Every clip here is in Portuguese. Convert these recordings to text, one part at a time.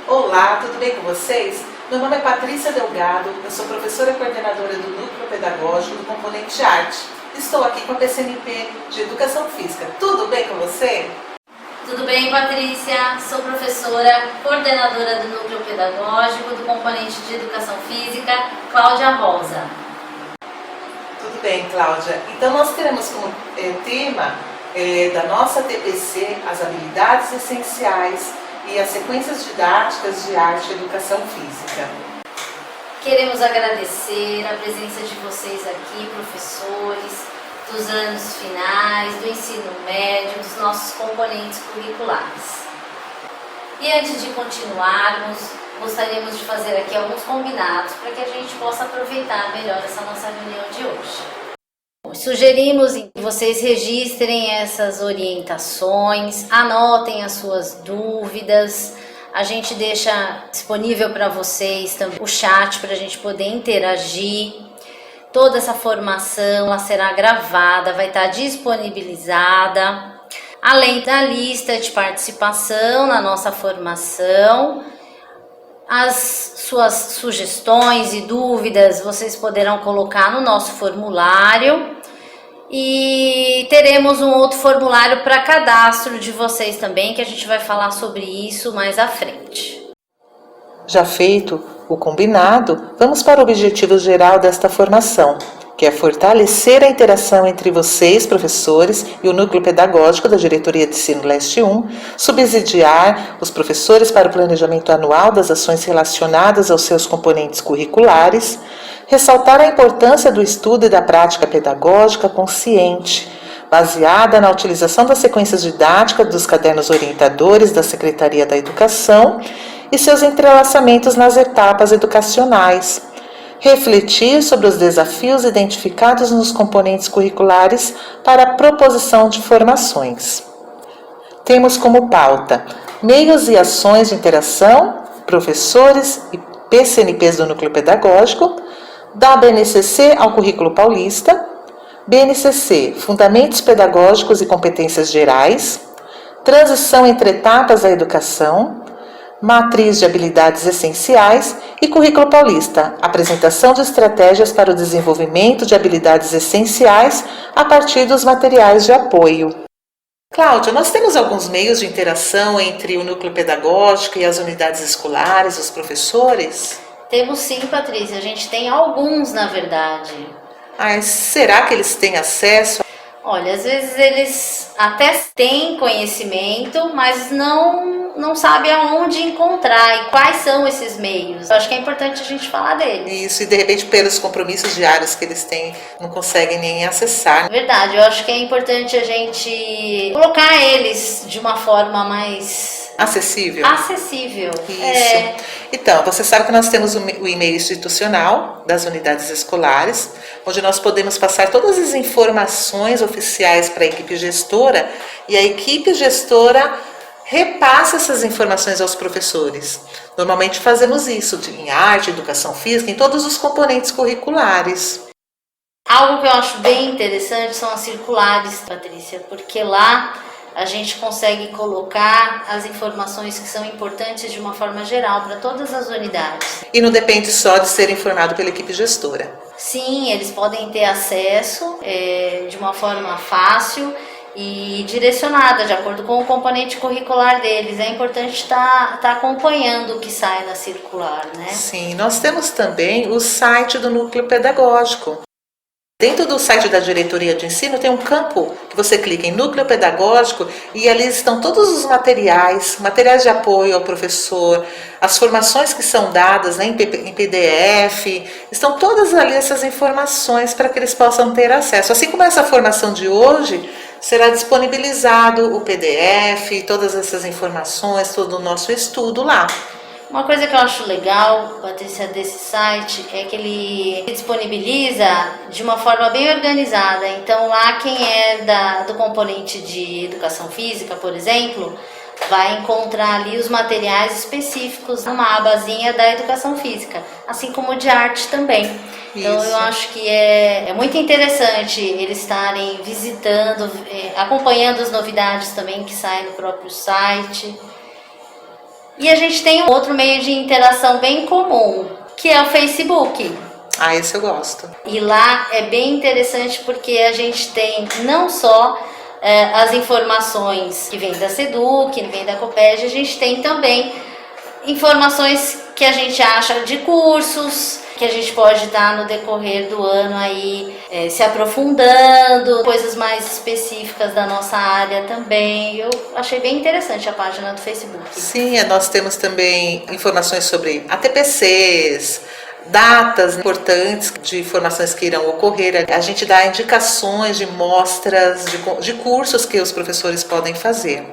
Olá, tudo bem com vocês? Meu nome é Patrícia Delgado, eu sou professora coordenadora do Núcleo Pedagógico do Componente Arte. Estou aqui com a PCNP de Educação Física. Tudo bem com você? Tudo bem, Patrícia? Sou professora coordenadora do Núcleo Pedagógico do Componente de Educação Física, Cláudia Rosa. Tudo bem, Cláudia. Então nós teremos como tema da nossa TPC as habilidades essenciais e as sequências didáticas de arte e educação física. Queremos agradecer a presença de vocês aqui, professores, dos anos finais, do ensino médio, dos nossos componentes curriculares. E antes de continuarmos, gostaríamos de fazer aqui alguns combinados para que a gente possa aproveitar melhor essa nossa reunião de hoje. Sugerimos que vocês registrem essas orientações, anotem as suas dúvidas. A gente deixa disponível para vocês também o chat para a gente poder interagir. Toda essa formação ela será gravada, vai estar disponibilizada, além da lista de participação na nossa formação. As suas sugestões e dúvidas vocês poderão colocar no nosso formulário e teremos um outro formulário para cadastro de vocês também, que a gente vai falar sobre isso mais à frente. Já feito o combinado, vamos para o objetivo geral desta formação, que é fortalecer a interação entre vocês, professores, e o núcleo pedagógico da Diretoria de Ensino Leste 1, subsidiar os professores para o planejamento anual das ações relacionadas aos seus componentes curriculares, ressaltar a importância do estudo e da prática pedagógica consciente, baseada na utilização das sequências didáticas dos cadernos orientadores da Secretaria da Educação e seus entrelaçamentos nas etapas educacionais, refletir sobre os desafios identificados nos componentes curriculares para a proposição de formações. Temos como pauta meios e ações de interação, professores e PCNPs do Núcleo Pedagógico, da BNCC ao Currículo Paulista, BNCC, Fundamentos Pedagógicos e Competências Gerais, Transição entre Etapas da Educação, Matriz de Habilidades Essenciais e Currículo Paulista, apresentação de estratégias para o desenvolvimento de habilidades essenciais a partir dos materiais de apoio. Cláudia, nós temos alguns meios de interação entre o núcleo pedagógico e as unidades escolares, os professores? Temos sim, Patrícia, a gente tem alguns, na verdade. Será que eles têm acesso? Olha, às vezes eles até têm conhecimento, mas não sabem aonde encontrar e quais são esses meios. Eu acho que é importante a gente falar deles. Isso, e de repente pelos compromissos diários que eles têm, não conseguem nem acessar. Verdade, eu acho que é importante a gente colocar eles de uma forma mais acessível. Isso. Então, você sabe que nós temos o e-mail institucional das unidades escolares, onde nós podemos passar todas as informações oficiais para a equipe gestora, e a equipe gestora repassa essas informações aos professores. Normalmente fazemos isso em arte, educação física, em todos os componentes curriculares. Algo que eu acho bem interessante são as circulares, Patrícia, porque lá a gente consegue colocar as informações que são importantes de uma forma geral para todas as unidades. E não depende só de ser informado pela equipe gestora. Sim, eles podem ter acesso de uma forma fácil e direcionada, de acordo com o componente curricular deles. É importante estar acompanhando o que sai na circular, né? Sim, nós temos também o site do Núcleo Pedagógico. Dentro do site da Diretoria de Ensino tem um campo que você clica em Núcleo Pedagógico e ali estão todos os materiais de apoio ao professor, as formações que são dadas, né, em PDF, estão todas ali essas informações para que eles possam ter acesso. Assim como essa formação de hoje, será disponibilizado o PDF, todas essas informações, todo o nosso estudo lá. Uma coisa que eu acho legal, Patrícia, desse site é que ele disponibiliza de uma forma bem organizada. Então lá quem é do componente de educação física, por exemplo, vai encontrar ali os materiais específicos numa abazinha da educação física, assim como de arte também. Então eu acho que é muito interessante eles estarem visitando, acompanhando as novidades também que saem no próprio site. E a gente tem um outro meio de interação bem comum, que é o Facebook. Ah, esse eu gosto. E lá é bem interessante porque a gente tem não só as informações que vêm da SEDUC, que vêm da COPED, a gente tem também informações que a gente acha de cursos, que a gente pode estar no decorrer do ano aí se aprofundando, coisas mais específicas da nossa área também. Eu achei bem interessante a página do Facebook. Sim, nós temos também informações sobre ATPCs, datas importantes de formações que irão ocorrer. A gente dá indicações de mostras, de cursos que os professores podem fazer.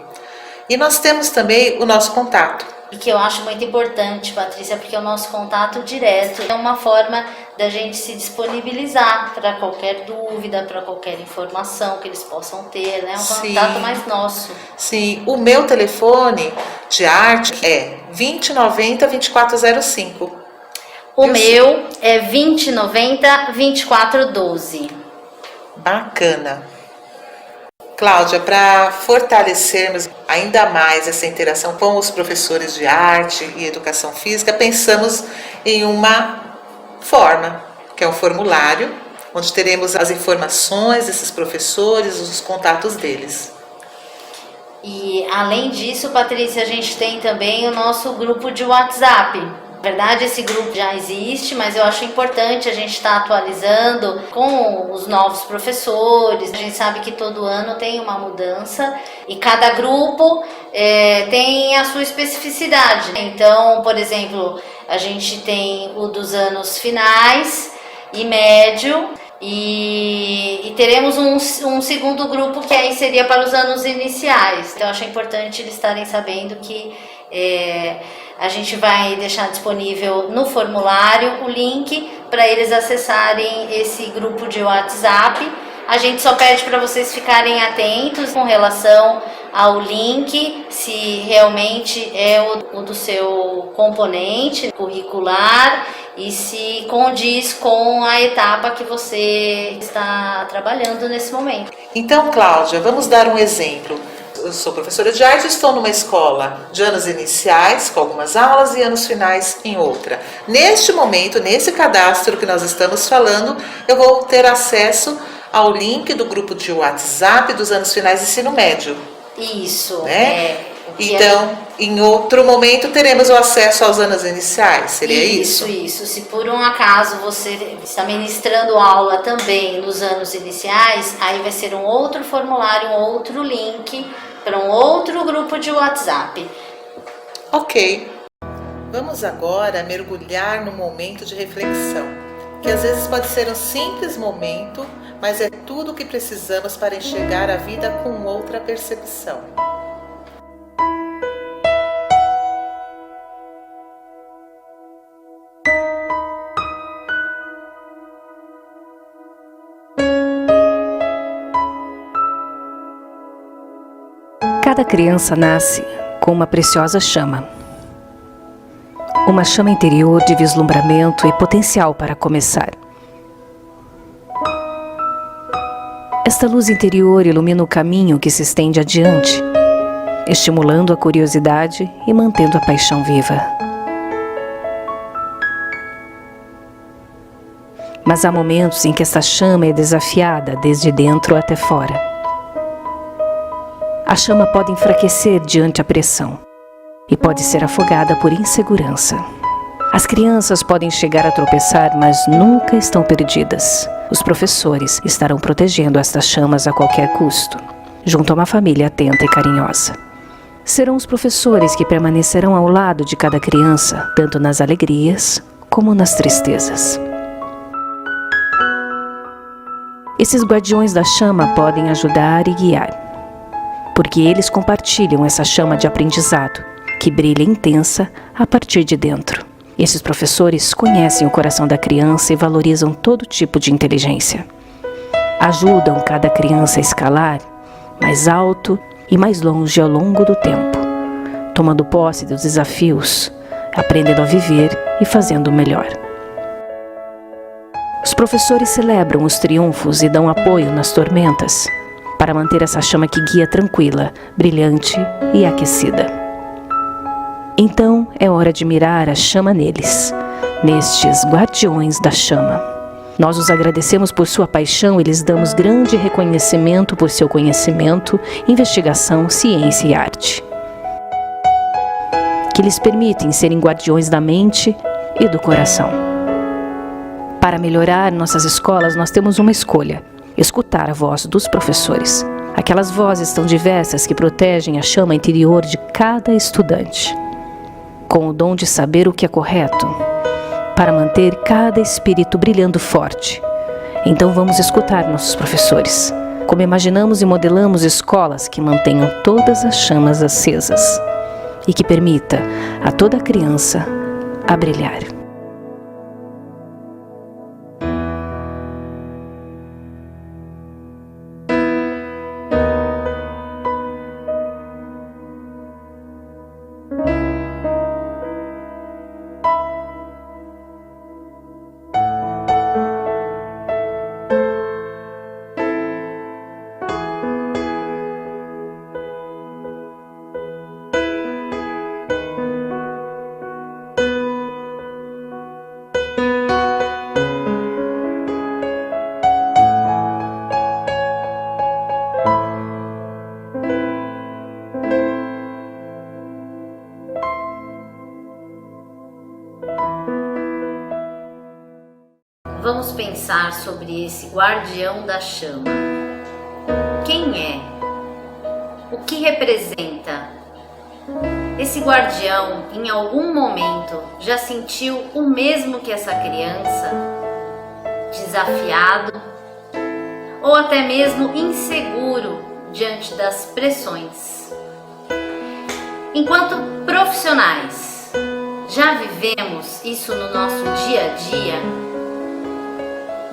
E nós temos também o nosso contato. E que eu acho muito importante, Patrícia, porque o nosso contato direto é uma forma da gente se disponibilizar para qualquer dúvida, para qualquer informação que eles possam ter, né? Um contato mais nosso. Sim, o meu telefone de arte é 2090-2405. O meu é 2090-2412. Bacana. Cláudia, para fortalecermos ainda mais essa interação com os professores de arte e educação física, pensamos em uma forma, que é um formulário, onde teremos as informações desses professores, os contatos deles. E além disso, Patrícia, a gente tem também o nosso grupo de WhatsApp. Na verdade, esse grupo já existe, mas eu acho importante a gente estar atualizando com os novos professores. A gente sabe que todo ano tem uma mudança e cada grupo tem a sua especificidade. Então, por exemplo, a gente tem o dos anos finais e médio e teremos um segundo grupo que aí seria para os anos iniciais. Então, eu acho importante eles estarem sabendo que a gente vai deixar disponível no formulário o link para eles acessarem esse grupo de WhatsApp. A gente só pede para vocês ficarem atentos com relação ao link, se realmente é o do seu componente curricular e se condiz com a etapa que você está trabalhando nesse momento. Então, Cláudia, vamos dar um exemplo. Eu sou professora de arte, estou numa escola de anos iniciais, com algumas aulas, e anos finais em outra. Neste momento, nesse cadastro que nós estamos falando, eu vou ter acesso ao link do grupo de WhatsApp dos anos finais de ensino médio. Isso, né? Então, em outro momento, teremos o acesso aos anos iniciais, seria isso? Isso. Se por um acaso você está ministrando aula também nos anos iniciais, aí vai ser um outro formulário, um outro link para um outro grupo de WhatsApp. Ok. Vamos agora mergulhar no momento de reflexão, que às vezes pode ser um simples momento, mas é tudo o que precisamos para enxergar a vida com outra percepção. Cada criança nasce com uma preciosa chama. Uma chama interior de vislumbramento e potencial para começar. Esta luz interior ilumina o caminho que se estende adiante, estimulando a curiosidade e mantendo a paixão viva. Mas há momentos em que esta chama é desafiada desde dentro até fora. A chama pode enfraquecer diante a pressão e pode ser afogada por insegurança. As crianças podem chegar a tropeçar, mas nunca estão perdidas. Os professores estarão protegendo estas chamas a qualquer custo, junto a uma família atenta e carinhosa. Serão os professores que permanecerão ao lado de cada criança, tanto nas alegrias como nas tristezas. Esses guardiões da chama podem ajudar e guiar, porque eles compartilham essa chama de aprendizado, que brilha intensa a partir de dentro. Esses professores conhecem o coração da criança e valorizam todo tipo de inteligência. Ajudam cada criança a escalar mais alto e mais longe ao longo do tempo, tomando posse dos desafios, aprendendo a viver e fazendo o melhor. Os professores celebram os triunfos e dão apoio nas tormentas, para manter essa chama que guia tranquila, brilhante e aquecida. Então é hora de mirar a chama neles, nestes guardiões da chama. Nós os agradecemos por sua paixão e lhes damos grande reconhecimento por seu conhecimento, investigação, ciência e arte, que lhes permitem serem guardiões da mente e do coração. Para melhorar nossas escolas, nós temos uma escolha: escutar a voz dos professores. Aquelas vozes tão diversas que protegem a chama interior de cada estudante, com o dom de saber o que é correto, para manter cada espírito brilhando forte. Então vamos escutar nossos professores, como imaginamos e modelamos escolas que mantenham todas as chamas acesas e que permita a toda criança a brilhar. Vamos pensar sobre esse guardião da chama. Quem é? O que representa? Esse guardião, em algum momento, já sentiu o mesmo que essa criança? Desafiado? Ou até mesmo inseguro diante das pressões? Enquanto profissionais, já vivemos isso no nosso dia a dia?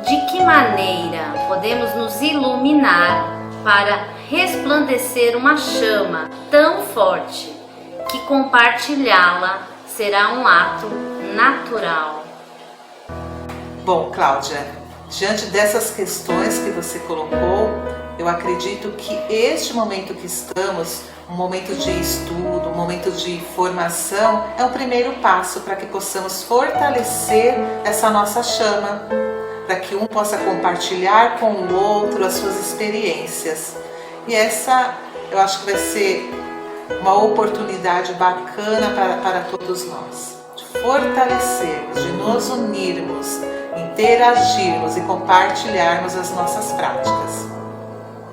De que maneira podemos nos iluminar para resplandecer uma chama tão forte que compartilhá-la será um ato natural? Bom, Cláudia, diante dessas questões que você colocou, eu acredito que este momento que estamos, um momento de estudo, um momento de formação, é o primeiro passo para que possamos fortalecer essa nossa chama, para que um possa compartilhar com o outro as suas experiências. E essa, eu acho que vai ser uma oportunidade bacana para todos nós, de fortalecermos, de nos unirmos, interagirmos e compartilharmos as nossas práticas.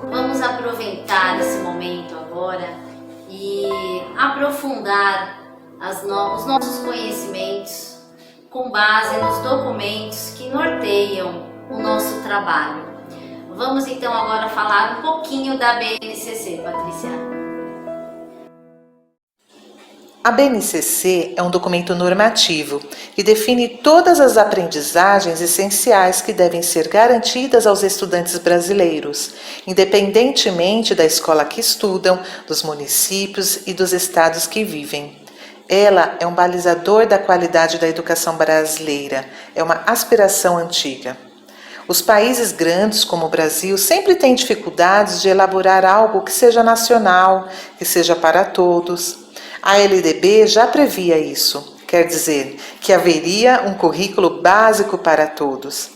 Vamos aproveitar esse momento agora e aprofundar os nossos conhecimentos com base nos documentos que norteiam o nosso trabalho. Vamos então agora falar um pouquinho da BNCC, Patrícia. A BNCC é um documento normativo que define todas as aprendizagens essenciais que devem ser garantidas aos estudantes brasileiros, independentemente da escola que estudam, dos municípios e dos estados que vivem. Ela é um balizador da qualidade da educação brasileira, é uma aspiração antiga. Os países grandes, como o Brasil, sempre têm dificuldades de elaborar algo que seja nacional, que seja para todos. A LDB já previa isso, quer dizer, que haveria um currículo básico para todos.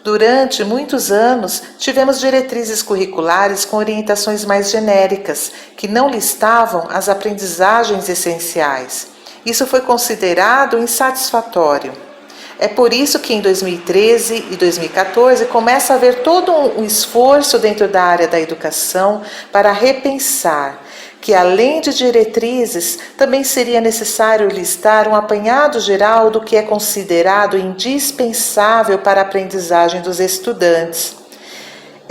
Durante muitos anos, tivemos diretrizes curriculares com orientações mais genéricas, que não listavam as aprendizagens essenciais. Isso foi considerado insatisfatório. É por isso que em 2013 e 2014 começa a haver todo um esforço dentro da área da educação para repensar que, além de diretrizes, também seria necessário listar um apanhado geral do que é considerado indispensável para a aprendizagem dos estudantes.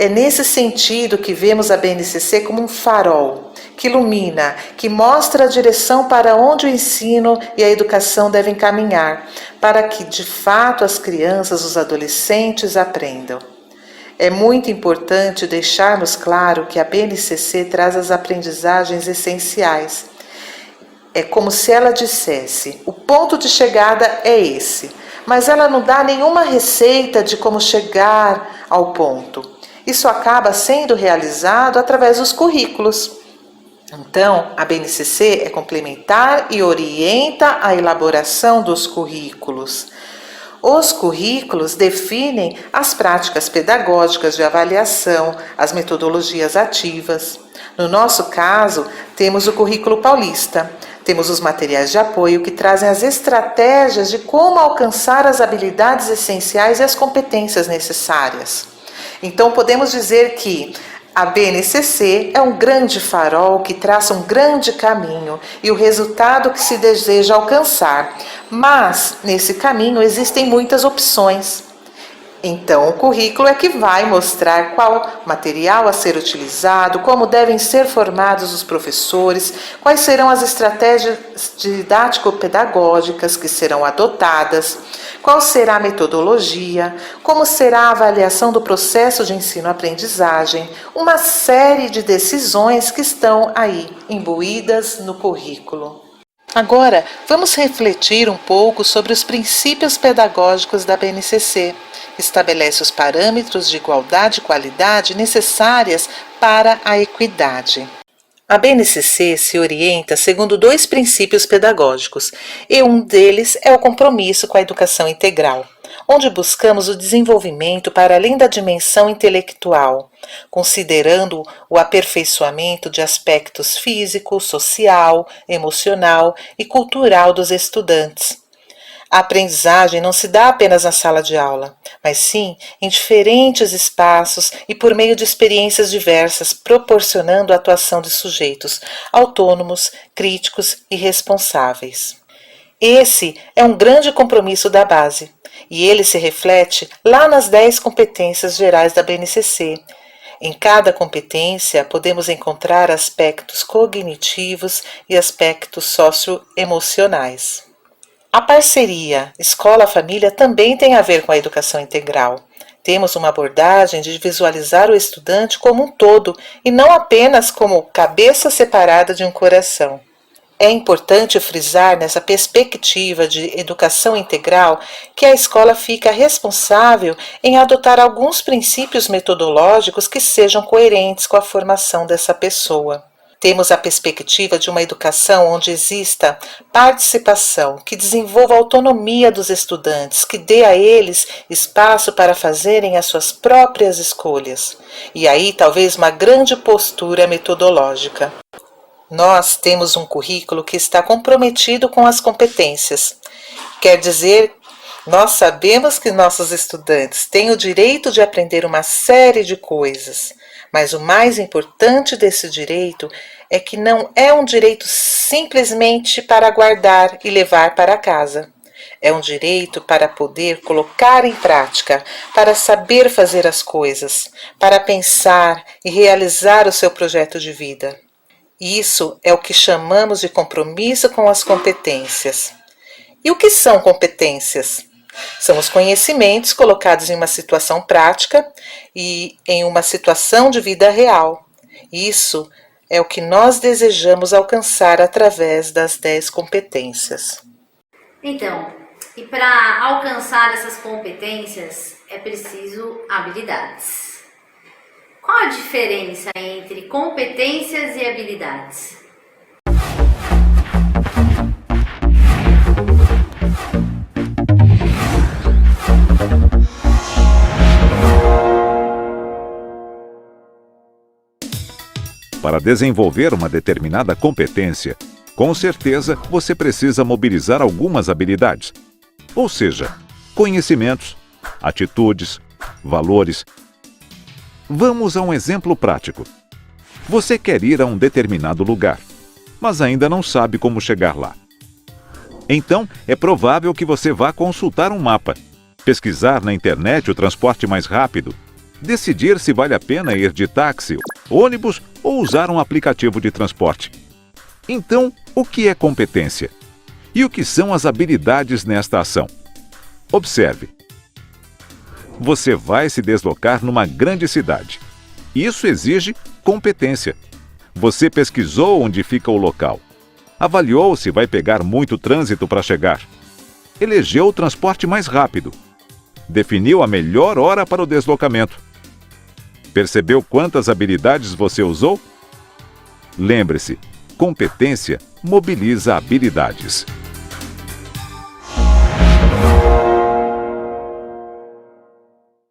É nesse sentido que vemos a BNCC como um farol, que ilumina, que mostra a direção para onde o ensino e a educação devem caminhar, para que, de fato, as crianças, os adolescentes aprendam. É muito importante deixarmos claro que a BNCC traz as aprendizagens essenciais. É como se ela dissesse: o ponto de chegada é esse, mas ela não dá nenhuma receita de como chegar ao ponto. Isso acaba sendo realizado através dos currículos. Então, a BNCC é complementar e orienta a elaboração dos currículos. Os currículos definem as práticas pedagógicas de avaliação, as metodologias ativas. No nosso caso, temos o currículo paulista. Temos os materiais de apoio que trazem as estratégias de como alcançar as habilidades essenciais e as competências necessárias. Então, podemos dizer que a BNCC é um grande farol que traça um grande caminho e o resultado que se deseja alcançar. Mas, nesse caminho, existem muitas opções. Então, o currículo é que vai mostrar qual material a ser utilizado, como devem ser formados os professores, quais serão as estratégias didático-pedagógicas que serão adotadas, qual será a metodologia, como será a avaliação do processo de ensino-aprendizagem, uma série de decisões que estão aí imbuídas no currículo. Agora, vamos refletir um pouco sobre os princípios pedagógicos da BNCC. Estabelece os parâmetros de igualdade e qualidade necessárias para a equidade. A BNCC se orienta segundo 2 princípios pedagógicos, e um deles é o compromisso com a educação integral, onde buscamos o desenvolvimento para além da dimensão intelectual, considerando o aperfeiçoamento de aspectos físico, social, emocional e cultural dos estudantes. A aprendizagem não se dá apenas na sala de aula, mas sim em diferentes espaços e por meio de experiências diversas, proporcionando a atuação de sujeitos autônomos, críticos e responsáveis. Esse é um grande compromisso da base, e ele se reflete lá nas 10 competências gerais da BNCC. Em cada competência, podemos encontrar aspectos cognitivos e aspectos socioemocionais. A parceria escola-família também tem a ver com a educação integral. Temos uma abordagem de visualizar o estudante como um todo e não apenas como cabeça separada de um coração. É importante frisar nessa perspectiva de educação integral que a escola fica responsável em adotar alguns princípios metodológicos que sejam coerentes com a formação dessa pessoa. Temos a perspectiva de uma educação onde exista participação, que desenvolva a autonomia dos estudantes, que dê a eles espaço para fazerem as suas próprias escolhas. E aí talvez uma grande postura metodológica. Nós temos um currículo que está comprometido com as competências. Quer dizer, nós sabemos que nossos estudantes têm o direito de aprender uma série de coisas. Mas o mais importante desse direito é que não é um direito simplesmente para guardar e levar para casa. É um direito para poder colocar em prática, para saber fazer as coisas, para pensar e realizar o seu projeto de vida. Isso é o que chamamos de compromisso com as competências. E o que são competências? São os conhecimentos colocados em uma situação prática e em uma situação de vida real. Isso é o que nós desejamos alcançar através das 10 competências. Então, e para alcançar essas competências é preciso habilidades. Qual a diferença entre competências e habilidades? Para desenvolver uma determinada competência, com certeza você precisa mobilizar algumas habilidades. Ou seja, conhecimentos, atitudes, valores. Vamos a um exemplo prático. Você quer ir a um determinado lugar, mas ainda não sabe como chegar lá. Então, é provável que você vá consultar um mapa, pesquisar na internet o transporte mais rápido, decidir se vale a pena ir de táxi, ônibus ou usar um aplicativo de transporte. Então, o que é competência? E o que são as habilidades nesta ação? Observe. Você vai se deslocar numa grande cidade. Isso exige competência. Você pesquisou onde fica o local. Avaliou se vai pegar muito trânsito para chegar. Elegeu o transporte mais rápido. Definiu a melhor hora para o deslocamento. Percebeu quantas habilidades você usou? Lembre-se, competência mobiliza habilidades.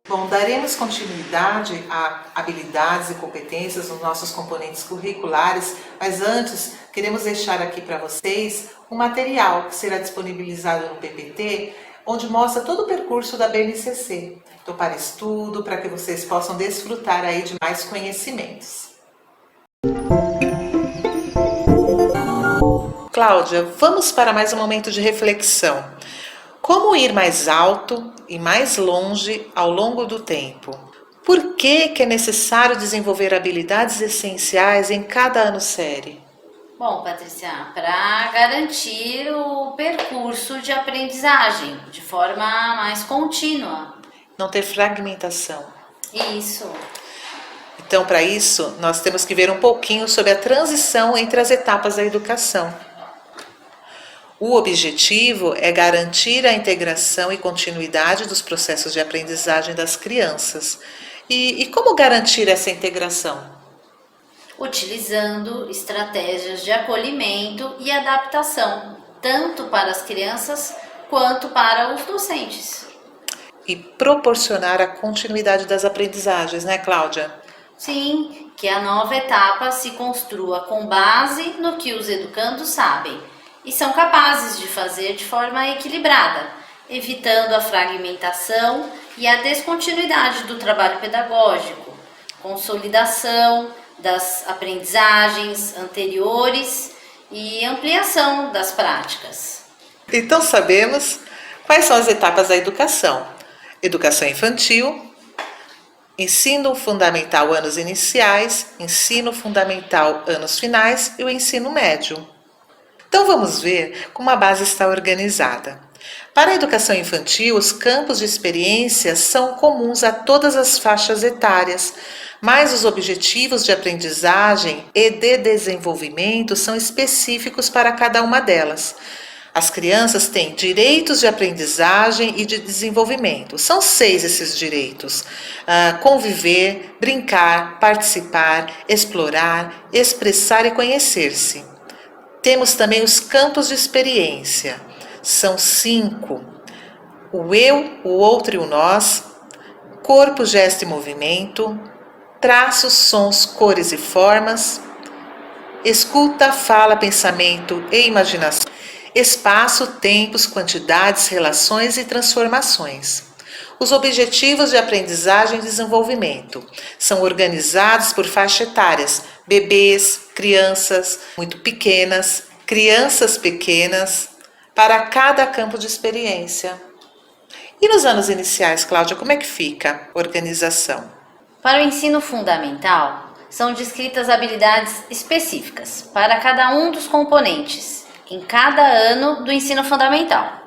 Bom, daremos continuidade a habilidades e competências nos nossos componentes curriculares, mas antes queremos deixar aqui para vocês um material que será disponibilizado no PPT, onde mostra todo o percurso da BNCC. Então, para estudo, para que vocês possam desfrutar aí de mais conhecimentos. Cláudia, vamos para mais um momento de reflexão. Como ir mais alto e mais longe ao longo do tempo? Por que é necessário desenvolver habilidades essenciais em cada ano série? Bom, Patrícia, para garantir o percurso de aprendizagem de forma mais contínua. Não ter fragmentação. Isso. Então, para isso, nós temos que ver um pouquinho sobre a transição entre as etapas da educação. O objetivo é garantir a integração e continuidade dos processos de aprendizagem das crianças. E como garantir essa integração? Utilizando estratégias de acolhimento e adaptação, tanto para as crianças quanto para os docentes. E proporcionar a continuidade das aprendizagens, né, Cláudia? Sim, que a nova etapa se construa com base no que os educandos sabem e são capazes de fazer de forma equilibrada, evitando a fragmentação e a descontinuidade do trabalho pedagógico, consolidação das aprendizagens anteriores e ampliação das práticas. Então sabemos quais são as etapas da educação. Educação infantil, ensino fundamental anos iniciais, ensino fundamental anos finais e o ensino médio. Então vamos ver como a base está organizada. Para a educação infantil, os campos de experiência são comuns a todas as faixas etárias, mas os objetivos de aprendizagem e de desenvolvimento são específicos para cada uma delas. As crianças têm direitos de aprendizagem e de desenvolvimento. São 6 esses direitos: conviver, brincar, participar, explorar, expressar e conhecer-se. Temos também os campos de experiência. São 5. O eu, o outro e o nós, corpo, gesto e movimento, traços, sons, cores e formas, escuta, fala, pensamento e imaginação, espaço, tempos, quantidades, relações e transformações. Os objetivos de aprendizagem e desenvolvimento são organizados por faixa etárias: bebês, crianças muito pequenas, crianças pequenas, para cada campo de experiência. E nos anos iniciais, Cláudia, como é que fica a organização? Para o ensino fundamental, são descritas habilidades específicas para cada um dos componentes em cada ano do ensino fundamental.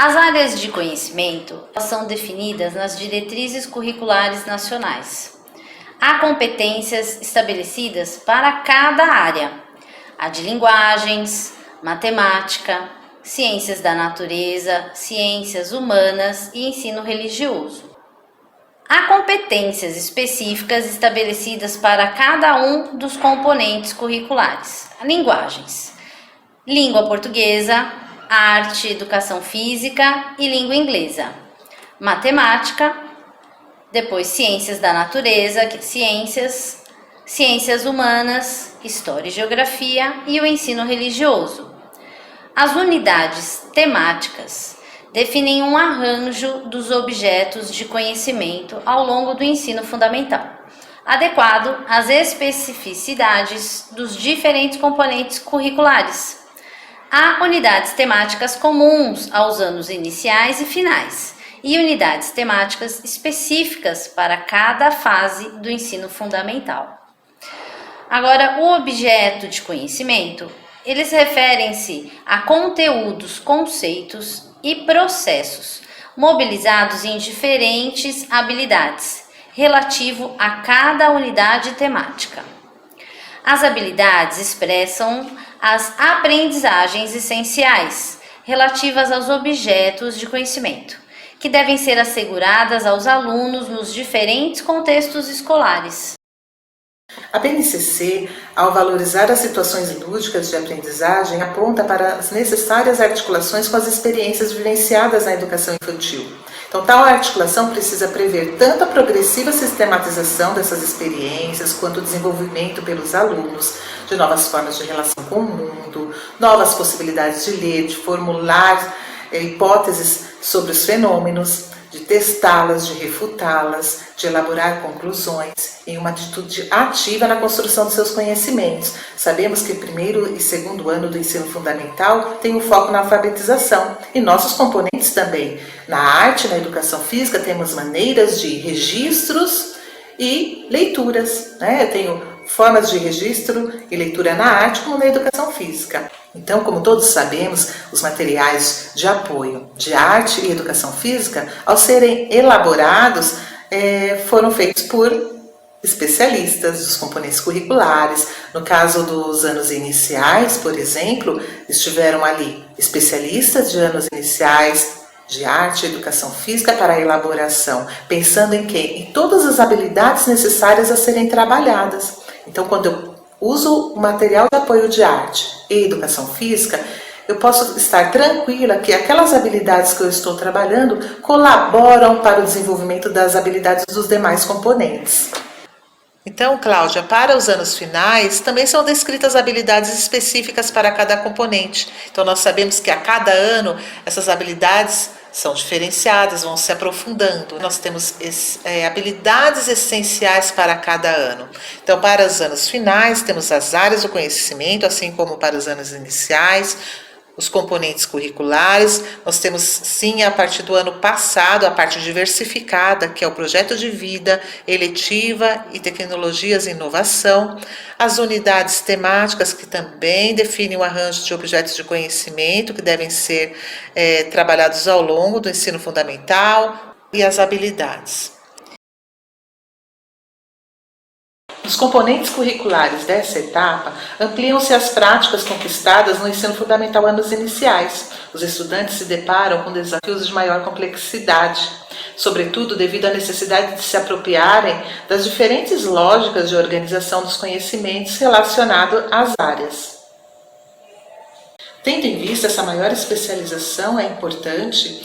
As áreas de conhecimento são definidas nas diretrizes curriculares nacionais. Há competências estabelecidas para cada área: a de linguagens, matemática, ciências da natureza, ciências humanas e ensino religioso. Há competências específicas estabelecidas para cada um dos componentes curriculares: linguagens, língua portuguesa, arte, educação física e língua inglesa, matemática, depois ciências da natureza, ciências humanas, história e geografia e o ensino religioso. As unidades temáticas definem um arranjo dos objetos de conhecimento ao longo do ensino fundamental, adequado às especificidades dos diferentes componentes curriculares. Há unidades temáticas comuns aos anos iniciais e finais, e unidades temáticas específicas para cada fase do ensino fundamental. Agora, o objeto de conhecimento, eles referem-se a conteúdos, conceitos e processos mobilizados em diferentes habilidades, relativo a cada unidade temática. As habilidades expressam as aprendizagens essenciais relativas aos objetos de conhecimento, que devem ser asseguradas aos alunos nos diferentes contextos escolares. A BNCC, ao valorizar as situações lúdicas de aprendizagem, aponta para as necessárias articulações com as experiências vivenciadas na educação infantil. Então, tal articulação precisa prever tanto a progressiva sistematização dessas experiências, quanto o desenvolvimento pelos alunos de novas formas de relação com o mundo, novas possibilidades de ler, de formular hipóteses sobre os fenômenos, de testá-las, de refutá-las, de elaborar conclusões em uma atitude ativa na construção de seus conhecimentos. Sabemos que o primeiro e segundo ano do ensino fundamental tem um foco na alfabetização e nossos componentes também. Na arte, na educação física, temos maneiras de registros e leituras, né? Eu tenho formas de registro e leitura na arte como na educação física. Então, como todos sabemos, os materiais de apoio de arte e educação física, ao serem elaborados, foram feitos por especialistas dos componentes curriculares. No caso dos anos iniciais, por exemplo, estiveram ali especialistas de anos iniciais de arte e educação física para a elaboração, pensando em quê? Em todas as habilidades necessárias a serem trabalhadas. Então, quando eu uso o material de apoio de arte e educação física, eu posso estar tranquila que aquelas habilidades que eu estou trabalhando colaboram para o desenvolvimento das habilidades dos demais componentes. Então, Cláudia, para os anos finais, também são descritas habilidades específicas para cada componente. Então, nós sabemos que a cada ano essas habilidades são diferenciadas, vão se aprofundando. Nós temos habilidades essenciais para cada ano. Então, para os anos finais, temos as áreas do conhecimento, assim como para os anos iniciais, os componentes curriculares. Nós temos, sim, a partir do ano passado, a parte diversificada, que é o projeto de vida, eletiva e tecnologias e inovação. As unidades temáticas, que também definem o arranjo de objetos de conhecimento, que devem ser trabalhados ao longo do ensino fundamental, e as habilidades. Nos componentes curriculares dessa etapa, ampliam-se as práticas conquistadas no ensino fundamental anos iniciais. Os estudantes se deparam com desafios de maior complexidade, sobretudo devido à necessidade de se apropriarem das diferentes lógicas de organização dos conhecimentos relacionados às áreas. Tendo em vista essa maior especialização, é importante,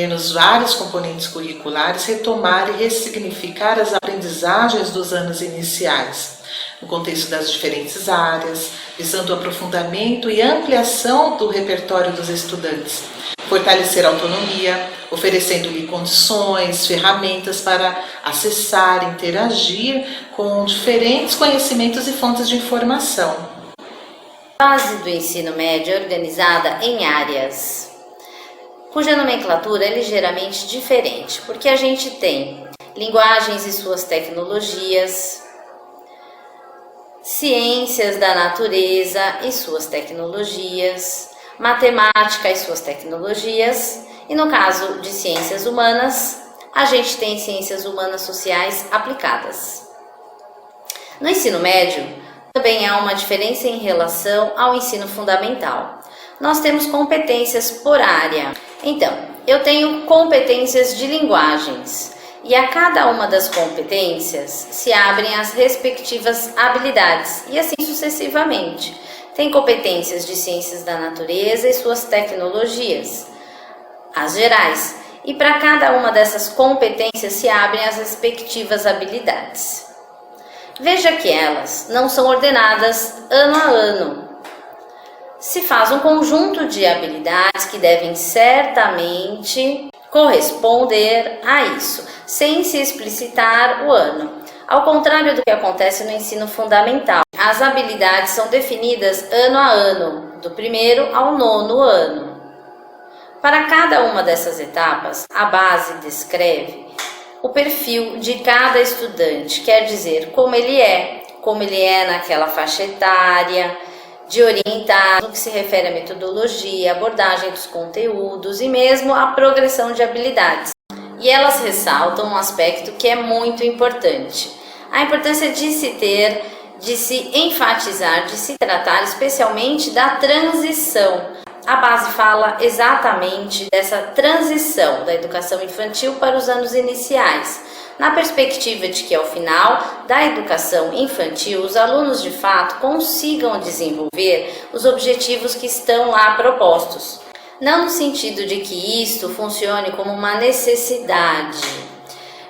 nos vários componentes curriculares, retomar e ressignificar as aprendizagens dos anos iniciais, no contexto das diferentes áreas, visando o aprofundamento e ampliação do repertório dos estudantes, fortalecer a autonomia, oferecendo-lhe condições, ferramentas para acessar, interagir com diferentes conhecimentos e fontes de informação. A fase do ensino médio é organizada em áreas, cuja nomenclatura é ligeiramente diferente, porque a gente tem linguagens e suas tecnologias, ciências da natureza e suas tecnologias, matemática e suas tecnologias, e no caso de ciências humanas, a gente tem ciências humanas sociais aplicadas. No ensino médio, também há uma diferença em relação ao ensino fundamental. Nós temos competências por área. Então, eu tenho competências de linguagens, e a cada uma das competências se abrem as respectivas habilidades, e assim sucessivamente. Tem competências de ciências da natureza e suas tecnologias, as gerais, e para cada uma dessas competências se abrem as respectivas habilidades. Veja que elas não são ordenadas ano a ano. se faz um conjunto de habilidades que devem certamente corresponder a isso, sem se explicitar o ano. Ao contrário do que acontece no ensino fundamental, as habilidades são definidas ano a ano, do 1º ao 9º ano. Para cada uma dessas etapas, a base descreve o perfil de cada estudante, quer dizer, como ele é naquela faixa etária, de orientar no que se refere à metodologia, abordagem dos conteúdos e mesmo a progressão de habilidades. E elas ressaltam um aspecto que é muito importante: a importância de se enfatizar, de se tratar especialmente da transição. A base fala exatamente dessa transição da educação infantil para os anos iniciais, na perspectiva de que ao final da educação infantil os alunos de fato consigam desenvolver os objetivos que estão lá propostos. Não no sentido de que isto funcione como uma necessidade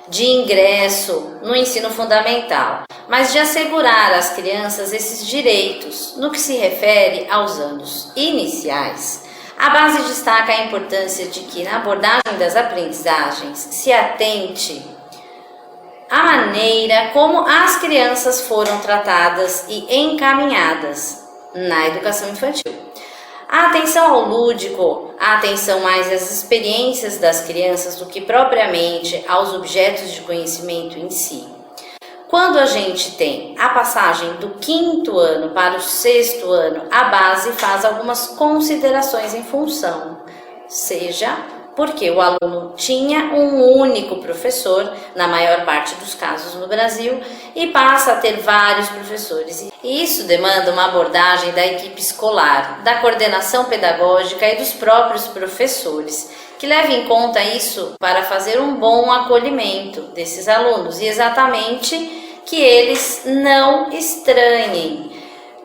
de ingresso no ensino fundamental, mas de assegurar às crianças esses direitos. No que se refere aos anos iniciais, a base destaca a importância de que na abordagem das aprendizagens se atente à maneira como as crianças foram tratadas e encaminhadas na educação infantil. A atenção ao lúdico, a atenção mais às experiências das crianças do que propriamente aos objetos de conhecimento em si. Quando a gente tem a passagem do 5º ano para o 6º ano, a base faz algumas considerações em função, seja porque o aluno tinha um único professor, na maior parte dos casos no Brasil, e passa a ter vários professores. E isso demanda uma abordagem da equipe escolar, da coordenação pedagógica e dos próprios professores, que leve em conta isso para fazer um bom acolhimento desses alunos e exatamente que eles não estranhem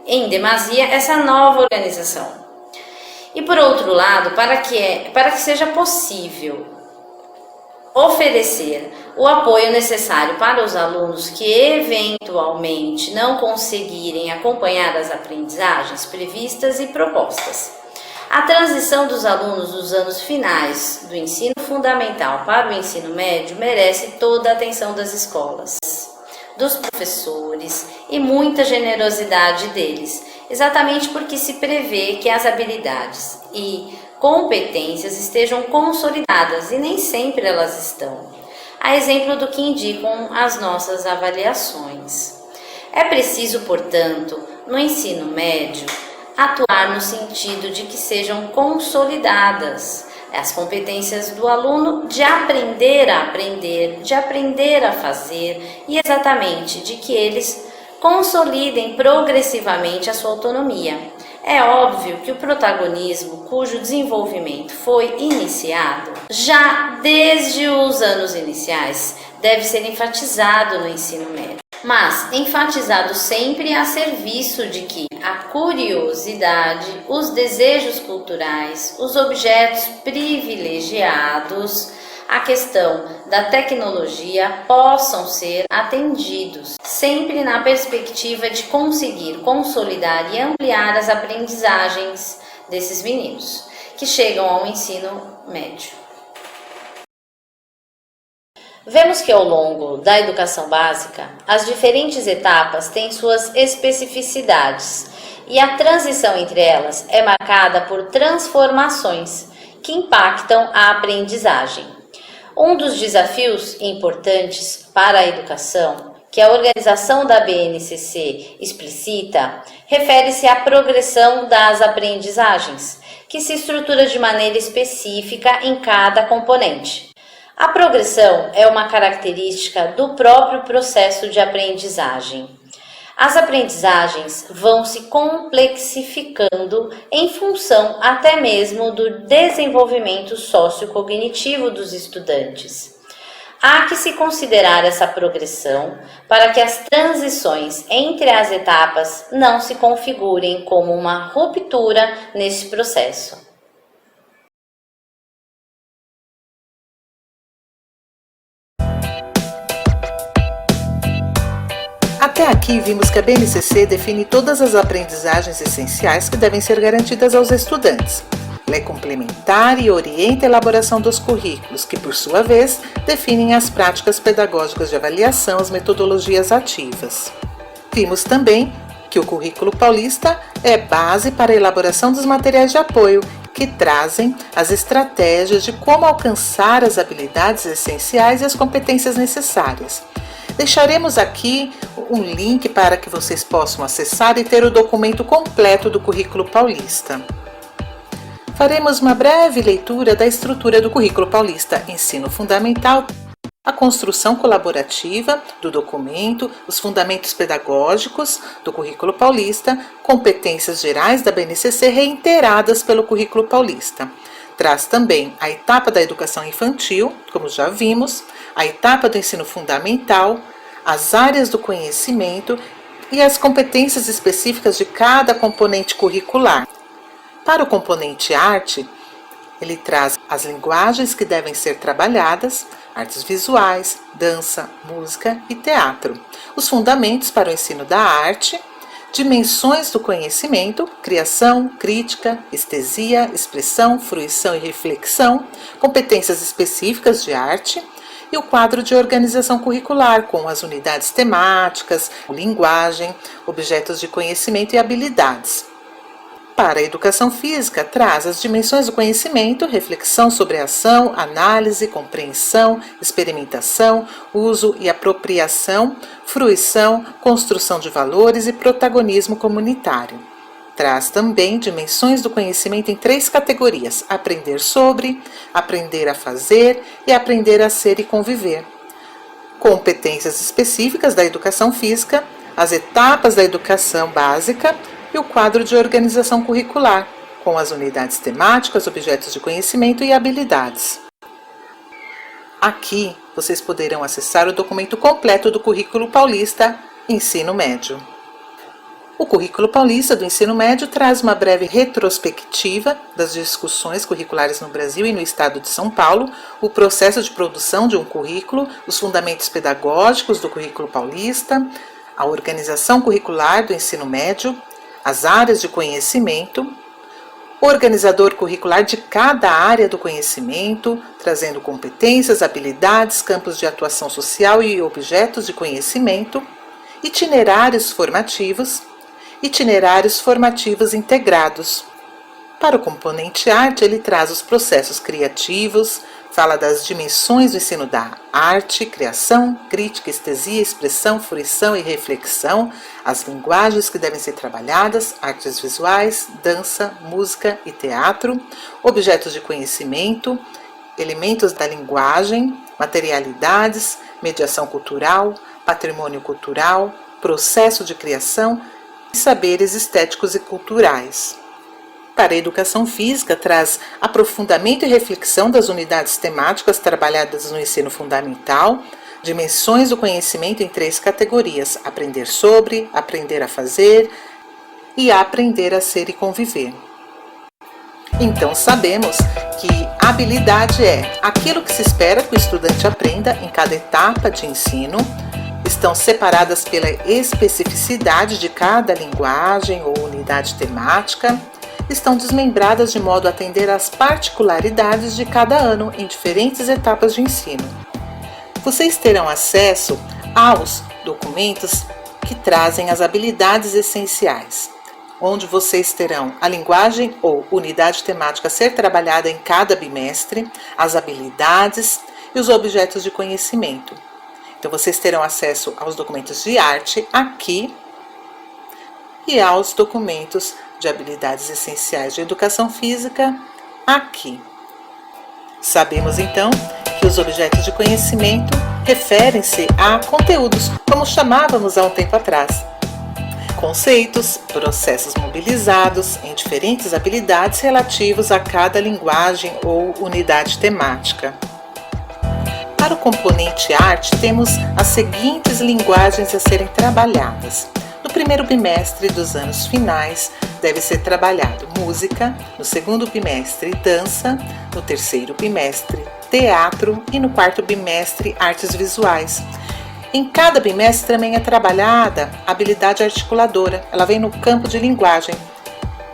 em demasia essa nova organização. E por outro lado, para que seja possível oferecer o apoio necessário para os alunos que eventualmente não conseguirem acompanhar as aprendizagens previstas e propostas. A transição dos alunos dos anos finais do ensino fundamental para o ensino médio merece toda a atenção das escolas, dos professores e muita generosidade deles, exatamente porque se prevê que as habilidades e competências estejam consolidadas e nem sempre elas estão, a exemplo do que indicam as nossas avaliações. É preciso, portanto, no ensino médio, atuar no sentido de que sejam consolidadas as competências do aluno de aprender a aprender, de aprender a fazer e exatamente de que eles consolidem progressivamente a sua autonomia. É óbvio que o protagonismo, cujo desenvolvimento foi iniciado já desde os anos iniciais, deve ser enfatizado no ensino médio, mas enfatizado sempre a serviço de que a curiosidade, os desejos culturais, os objetos privilegiados, a questão da tecnologia possam ser atendidos, sempre na perspectiva de conseguir consolidar e ampliar as aprendizagens desses meninos que chegam ao ensino médio. Vemos que ao longo da educação básica, as diferentes etapas têm suas especificidades e a transição entre elas é marcada por transformações que impactam a aprendizagem. Um dos desafios importantes para a educação, que a organização da BNCC explicita, refere-se à progressão das aprendizagens, que se estrutura de maneira específica em cada componente. A progressão é uma característica do próprio processo de aprendizagem. As aprendizagens vão se complexificando em função até mesmo do desenvolvimento sociocognitivo dos estudantes. Há que se considerar essa progressão para que as transições entre as etapas não se configurem como uma ruptura nesse processo. A Até aqui vimos que a BNCC define todas as aprendizagens essenciais que devem ser garantidas aos estudantes. Ela é complementar e orienta a elaboração dos currículos, que por sua vez definem as práticas pedagógicas de avaliação, as metodologias ativas. Vimos também que o Currículo Paulista é base para a elaboração dos materiais de apoio, que trazem as estratégias de como alcançar as habilidades essenciais e as competências necessárias. Deixaremos aqui um link para que vocês possam acessar e ter o documento completo do Currículo Paulista. Faremos uma breve leitura da estrutura do Currículo Paulista Ensino Fundamental, a construção colaborativa do documento, os fundamentos pedagógicos do Currículo Paulista, competências gerais da BNCC reiteradas pelo Currículo Paulista. Traz também a etapa da educação infantil, como já vimos, a etapa do ensino fundamental, as áreas do conhecimento e as competências específicas de cada componente curricular. Para o componente arte, ele traz as linguagens que devem ser trabalhadas, artes visuais, dança, música e teatro, os fundamentos para o ensino da arte, dimensões do conhecimento, criação, crítica, estesia, expressão, fruição e reflexão, competências específicas de arte e o quadro de organização curricular com as unidades temáticas, linguagem, objetos de conhecimento e habilidades. Para a educação física, traz as dimensões do conhecimento, reflexão sobre a ação, análise, compreensão, experimentação, uso e apropriação, fruição, construção de valores e protagonismo comunitário. Traz também dimensões do conhecimento em 3 categorias: aprender sobre, aprender a fazer e aprender a ser e conviver. Competências específicas da educação física, as etapas da educação básica, e o quadro de organização curricular, com as unidades temáticas, objetos de conhecimento e habilidades. Aqui vocês poderão acessar o documento completo do Currículo Paulista Ensino Médio. O Currículo Paulista do Ensino Médio traz uma breve retrospectiva das discussões curriculares no Brasil e no estado de São Paulo, o processo de produção de um currículo, os fundamentos pedagógicos do Currículo Paulista, a organização curricular do ensino médio, as áreas de conhecimento, o organizador curricular de cada área do conhecimento, trazendo competências, habilidades, campos de atuação social e objetos de conhecimento, itinerários formativos integrados. Para o componente arte, ele traz os processos criativos, fala das dimensões do ensino da arte, criação, crítica, estesia, expressão, fruição e reflexão, as linguagens que devem ser trabalhadas, artes visuais, dança, música e teatro, objetos de conhecimento, elementos da linguagem, materialidades, mediação cultural, patrimônio cultural, processo de criação e saberes estéticos e culturais. Para a educação física, traz aprofundamento e reflexão das unidades temáticas trabalhadas no ensino fundamental, dimensões do conhecimento em 3 categorias: aprender sobre, aprender a fazer e aprender a ser e conviver. Então sabemos que habilidade é aquilo que se espera que o estudante aprenda em cada etapa de ensino, estão separadas pela especificidade de cada linguagem ou unidade temática, estão desmembradas de modo a atender às particularidades de cada ano em diferentes etapas de ensino. Vocês terão acesso aos documentos que trazem as habilidades essenciais, onde vocês terão a linguagem ou unidade temática a ser trabalhada em cada bimestre, as habilidades e os objetos de conhecimento. Então, vocês terão acesso aos documentos de arte aqui e aos documentos de habilidades essenciais de educação física aqui. Sabemos então que os objetos de conhecimento referem-se a conteúdos, como chamávamos há um tempo atrás. Conceitos, processos mobilizados em diferentes habilidades relativos a cada linguagem ou unidade temática. Para o componente arte, temos as seguintes linguagens a serem trabalhadas. No primeiro bimestre dos anos finais, deve ser trabalhado música, no segundo bimestre, dança, no terceiro bimestre, teatro e no quarto bimestre, artes visuais. Em cada bimestre também é trabalhada a habilidade articuladora. Ela vem no campo de linguagem,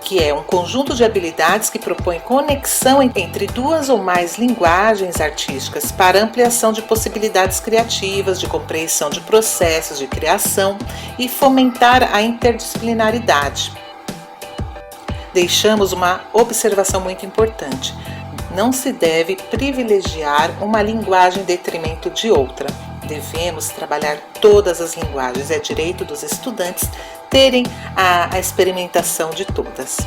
que é um conjunto de habilidades que propõe conexão entre duas ou mais linguagens artísticas para ampliação de possibilidades criativas, de compreensão de processos de criação e fomentar a interdisciplinaridade. Deixamos uma observação muito importante. Não se deve privilegiar uma linguagem em detrimento de outra. Devemos trabalhar todas as linguagens. É direito dos estudantes terem a experimentação de todas.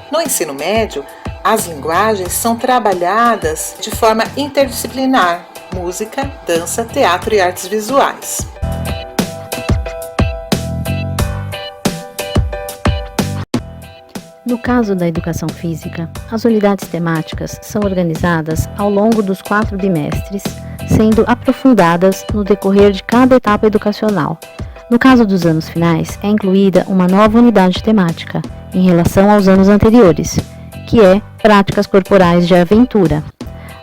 No ensino médio, as linguagens são trabalhadas de forma interdisciplinar: música, dança, teatro e artes visuais. No caso da educação física, as unidades temáticas são organizadas ao longo dos 4 bimestres, sendo aprofundadas no decorrer de cada etapa educacional. No caso dos anos finais, é incluída uma nova unidade temática, em relação aos anos anteriores, que é Práticas Corporais de Aventura.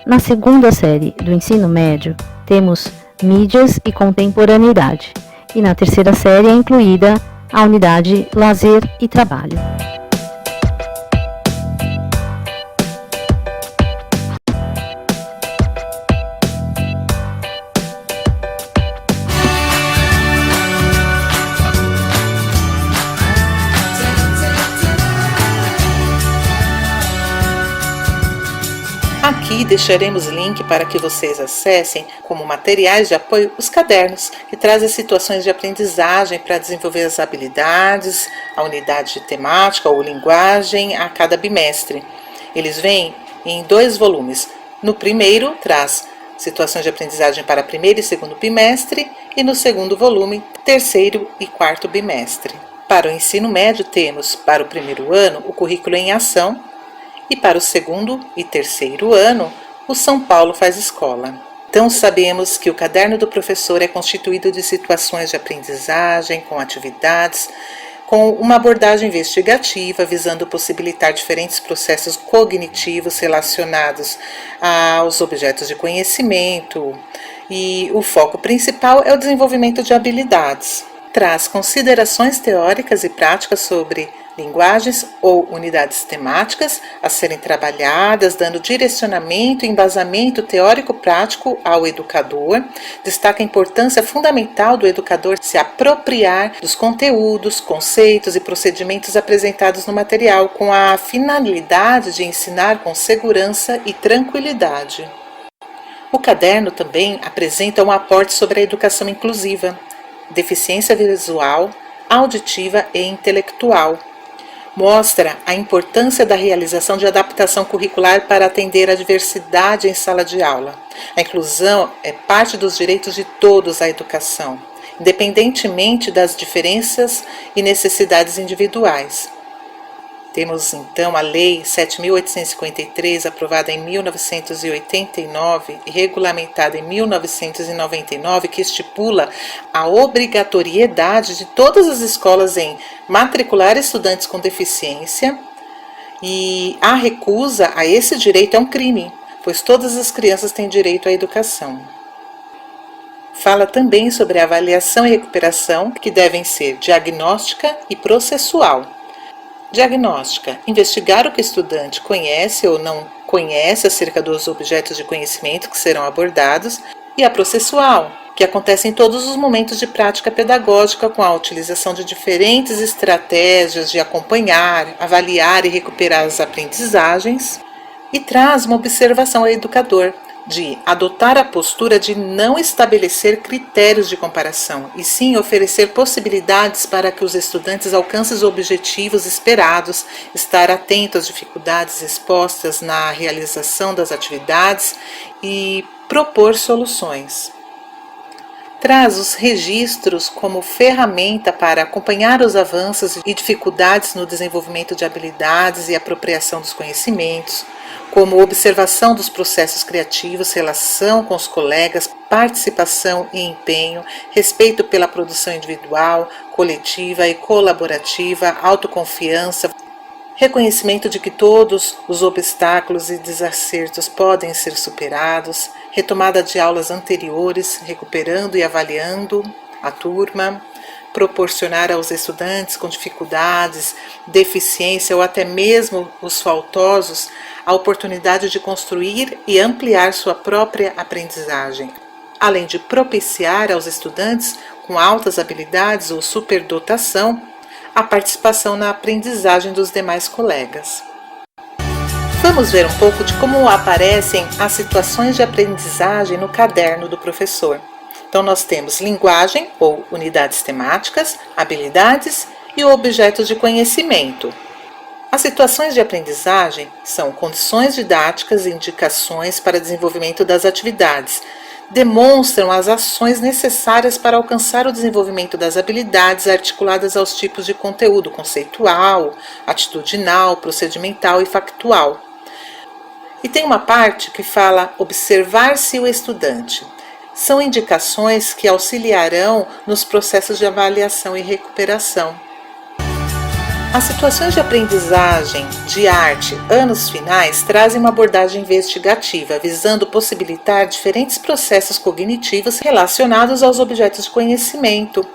Na segunda série do ensino médio, temos Mídias e Contemporaneidade, e na terceira série é incluída a unidade Lazer e Trabalho. Aqui deixaremos link para que vocês acessem, como materiais de apoio, os cadernos, que trazem situações de aprendizagem para desenvolver as habilidades, a unidade de temática ou linguagem a cada bimestre. Eles vêm em 2 volumes. No primeiro, traz situações de aprendizagem para primeiro e segundo bimestre, e no segundo volume, terceiro e quarto bimestre. Para o ensino médio, temos, para o primeiro ano, o currículo em ação, e para o segundo e terceiro ano, o São Paulo faz escola. Então sabemos que o caderno do professor é constituído de situações de aprendizagem, com atividades, com uma abordagem investigativa visando possibilitar diferentes processos cognitivos relacionados aos objetos de conhecimento, e o foco principal é o desenvolvimento de habilidades. Traz considerações teóricas e práticas sobre linguagens ou unidades temáticas a serem trabalhadas, dando direcionamento e embasamento teórico-prático ao educador. Destaca a importância fundamental do educador se apropriar dos conteúdos, conceitos e procedimentos apresentados no material, com a finalidade de ensinar com segurança e tranquilidade. O caderno também apresenta um aporte sobre a educação inclusiva, deficiência visual, auditiva e intelectual. Mostra a importância da realização de adaptação curricular para atender a diversidade em sala de aula. A inclusão é parte dos direitos de todos à educação, independentemente das diferenças e necessidades individuais. Temos então a Lei 7.853, aprovada em 1989 e regulamentada em 1999, que estipula a obrigatoriedade de todas as escolas em matricular estudantes com deficiência, e a recusa a esse direito é um crime, pois todas as crianças têm direito à educação. Fala também sobre a avaliação e recuperação, que devem ser diagnóstica e processual. Diagnóstica: investigar o que o estudante conhece ou não conhece acerca dos objetos de conhecimento que serão abordados, e a processual, que acontece em todos os momentos de prática pedagógica com a utilização de diferentes estratégias de acompanhar, avaliar e recuperar as aprendizagens, e traz uma observação ao educador, de adotar a postura de não estabelecer critérios de comparação, e sim oferecer possibilidades para que os estudantes alcancem os objetivos esperados, estar atento às dificuldades expostas na realização das atividades e propor soluções. Traz os registros como ferramenta para acompanhar os avanços e dificuldades no desenvolvimento de habilidades e apropriação dos conhecimentos, como observação dos processos criativos, relação com os colegas, participação e empenho, respeito pela produção individual, coletiva e colaborativa, autoconfiança, reconhecimento de que todos os obstáculos e desacertos podem ser superados, retomada de aulas anteriores, recuperando e avaliando a turma, proporcionar aos estudantes com dificuldades, deficiência ou até mesmo os faltosos a oportunidade de construir e ampliar sua própria aprendizagem, além de propiciar aos estudantes com altas habilidades ou superdotação a participação na aprendizagem dos demais colegas. Vamos ver um pouco de como aparecem as situações de aprendizagem no caderno do professor. Então, nós temos linguagem ou unidades temáticas, habilidades e objetos de conhecimento. As situações de aprendizagem são condições didáticas e indicações para desenvolvimento das atividades. Demonstram as ações necessárias para alcançar o desenvolvimento das habilidades articuladas aos tipos de conteúdo conceitual, atitudinal, procedimental e factual. E tem uma parte que fala observar-se o estudante. São indicações que auxiliarão nos processos de avaliação e recuperação. As situações de aprendizagem de arte, anos finais, trazem uma abordagem investigativa, visando possibilitar diferentes processos cognitivos relacionados aos objetos de conhecimento.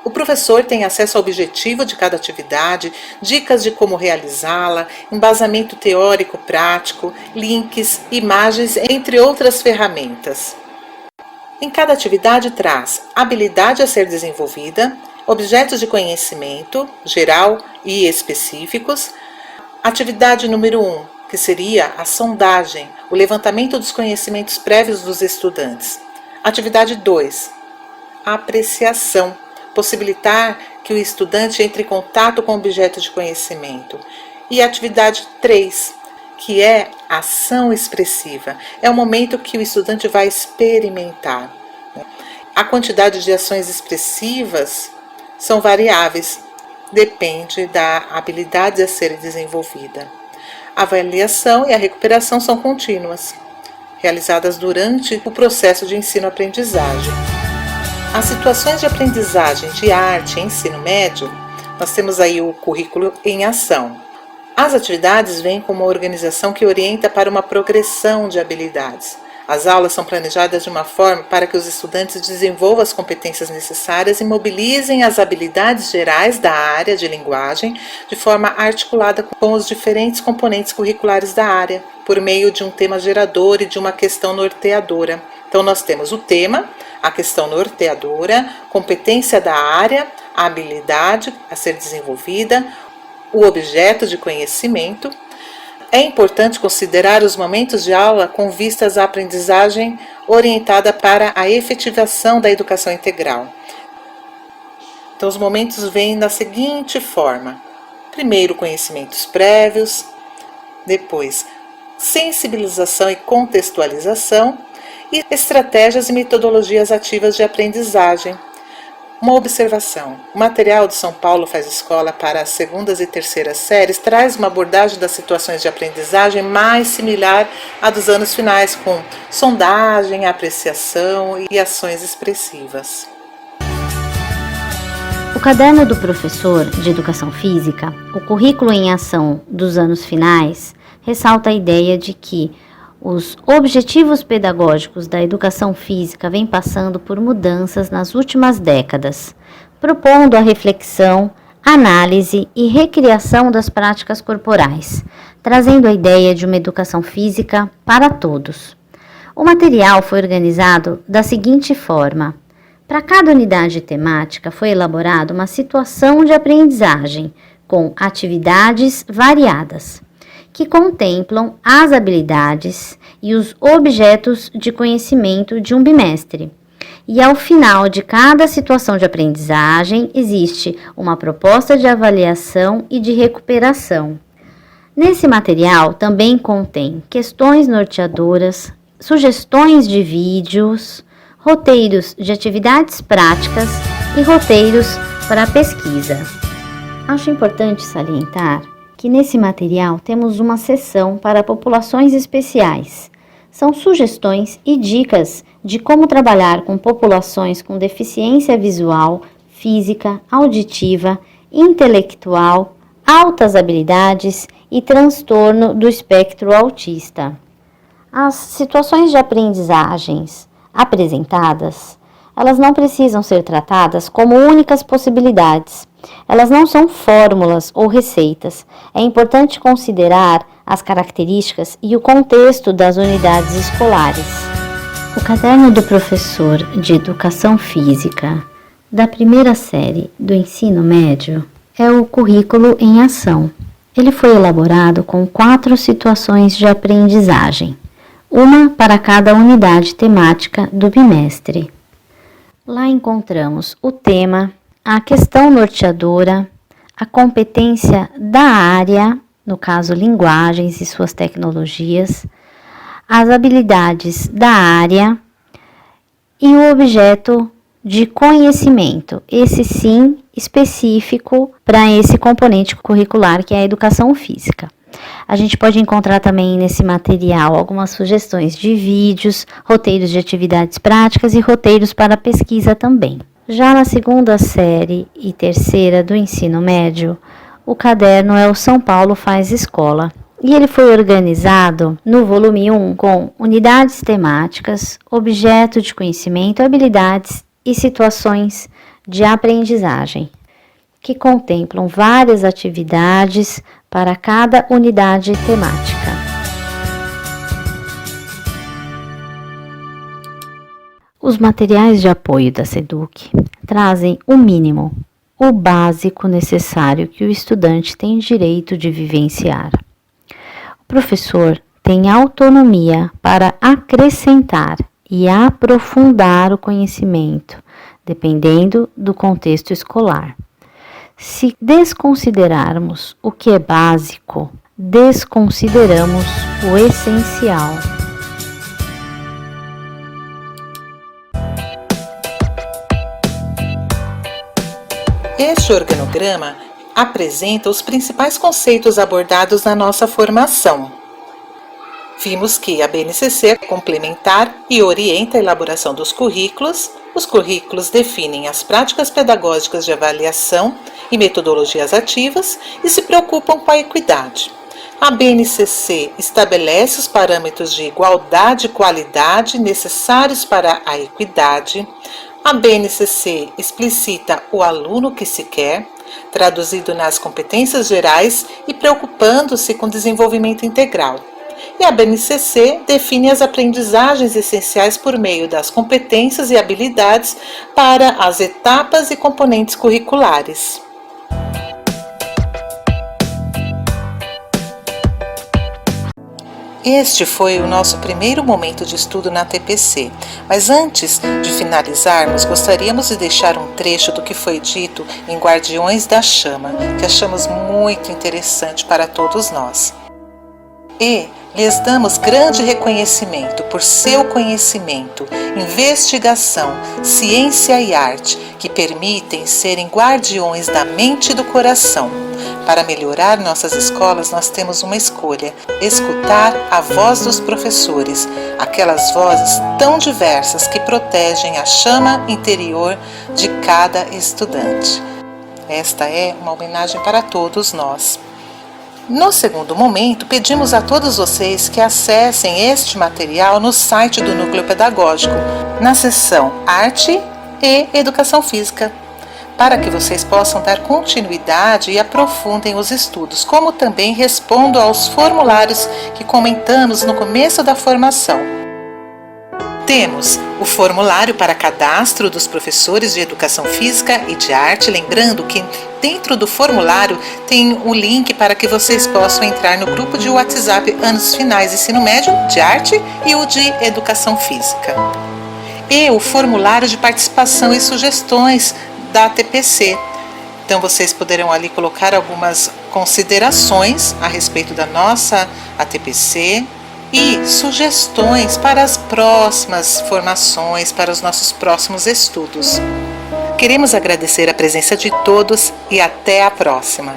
O professor tem acesso ao objetivo de cada atividade, dicas de como realizá-la, embasamento teórico prático, links, imagens, entre outras ferramentas. Em cada atividade traz habilidade a ser desenvolvida, objetos de conhecimento, geral e específicos. Atividade número 1, que seria a sondagem, o levantamento dos conhecimentos prévios dos estudantes. Atividade 2, a apreciação, possibilitar que o estudante entre em contato com o objeto de conhecimento. E atividade 3, que é ação expressiva. É o momento que o estudante vai experimentar. A quantidade de ações expressivas são variáveis, depende da habilidade a ser desenvolvida. A avaliação e a recuperação são contínuas, realizadas durante o processo de ensino-aprendizagem. As situações de aprendizagem de arte e ensino médio, nós temos aí o currículo em ação. As atividades vêm como uma organização que orienta para uma progressão de habilidades. As aulas são planejadas de uma forma para que os estudantes desenvolvam as competências necessárias e mobilizem as habilidades gerais da área de linguagem de forma articulada com os diferentes componentes curriculares da área, por meio de um tema gerador e de uma questão norteadora. Então, nós temos o tema, a questão norteadora, competência da área, a habilidade a ser desenvolvida, o objeto de conhecimento. É importante considerar os momentos de aula com vistas à aprendizagem orientada para a efetivação da educação integral. Então, os momentos vêm da seguinte forma: primeiro, conhecimentos prévios, depois, sensibilização e contextualização, e estratégias e metodologias ativas de aprendizagem. Uma observação: o material de São Paulo Faz Escola para as segundas e terceiras séries traz uma abordagem das situações de aprendizagem mais similar à dos anos finais, com sondagem, apreciação e ações expressivas. O caderno do professor de Educação Física, o currículo em ação dos anos finais, ressalta a ideia de que os objetivos pedagógicos da educação física vêm passando por mudanças nas últimas décadas, propondo a reflexão, análise e recriação das práticas corporais, trazendo a ideia de uma educação física para todos. O material foi organizado da seguinte forma: para cada unidade temática foi elaborada uma situação de aprendizagem com atividades variadas, que contemplam as habilidades e os objetos de conhecimento de um bimestre. E ao final de cada situação de aprendizagem, existe uma proposta de avaliação e de recuperação. Nesse material também contém questões norteadoras, sugestões de vídeos, roteiros de atividades práticas e roteiros para pesquisa. Acho importante salientar que nesse material temos uma seção para populações especiais. São sugestões e dicas de como trabalhar com populações com deficiência visual, física, auditiva, intelectual, altas habilidades e transtorno do espectro autista. As situações de aprendizagens apresentadas, elas não precisam ser tratadas como únicas possibilidades. Elas não são fórmulas ou receitas. É importante considerar as características e o contexto das unidades escolares. O caderno do professor de Educação Física da primeira série do ensino médio é o currículo em ação. Ele foi elaborado com 4 situações de aprendizagem, uma para cada unidade temática do bimestre. Lá encontramos o tema, a questão norteadora, a competência da área, no caso linguagens e suas tecnologias, as habilidades da área e o objeto de conhecimento, esse sim específico para esse componente curricular que é a educação física. A gente pode encontrar também nesse material algumas sugestões de vídeos, roteiros de atividades práticas e roteiros para pesquisa também. Já na segunda série e terceira do ensino médio, o caderno é o São Paulo Faz Escola. E ele foi organizado no volume 1 com unidades temáticas, objeto de conhecimento, habilidades e situações de aprendizagem, que contemplam várias atividades para cada unidade temática. Os materiais de apoio da SEDUC trazem o mínimo, o básico necessário que o estudante tem direito de vivenciar. O professor tem autonomia para acrescentar e aprofundar o conhecimento, dependendo do contexto escolar. Se desconsiderarmos o que é básico, desconsideramos o essencial. Este organograma apresenta os principais conceitos abordados na nossa formação. Vimos que a BNCC é complementar e orienta a elaboração dos currículos. Os currículos definem as práticas pedagógicas de avaliação e metodologias ativas e se preocupam com a equidade. A BNCC estabelece os parâmetros de igualdade e qualidade necessários para a equidade. A BNCC explicita o aluno que se quer, traduzido nas competências gerais e preocupando-se com o desenvolvimento integral. E a BNCC define as aprendizagens essenciais por meio das competências e habilidades para as etapas e componentes curriculares. Este foi o nosso primeiro momento de estudo na TPC, mas antes de finalizarmos, gostaríamos de deixar um trecho do que foi dito em Guardiões da Chama, que achamos muito interessante para todos nós. E lhes damos grande reconhecimento por seu conhecimento, investigação, ciência e arte, que permitem serem guardiões da mente e do coração. Para melhorar nossas escolas, nós temos uma escolha: escutar a voz dos professores, aquelas vozes tão diversas que protegem a chama interior de cada estudante. Esta é uma homenagem para todos nós. No segundo momento, pedimos a todos vocês que acessem este material no site do Núcleo Pedagógico, na seção Arte e Educação Física, para que vocês possam dar continuidade e aprofundem os estudos, como também respondam aos formulários que comentamos no começo da formação. Temos o formulário para cadastro dos professores de Educação Física e de Arte, lembrando que dentro do formulário tem o link para que vocês possam entrar no grupo de WhatsApp Anos Finais Ensino Médio de Arte e o de Educação Física. E o formulário de participação e sugestões da TPC. Então vocês poderão ali colocar algumas considerações a respeito da nossa ATPC e sugestões para as próximas formações, para os nossos próximos estudos. Queremos agradecer a presença de todos e até a próxima!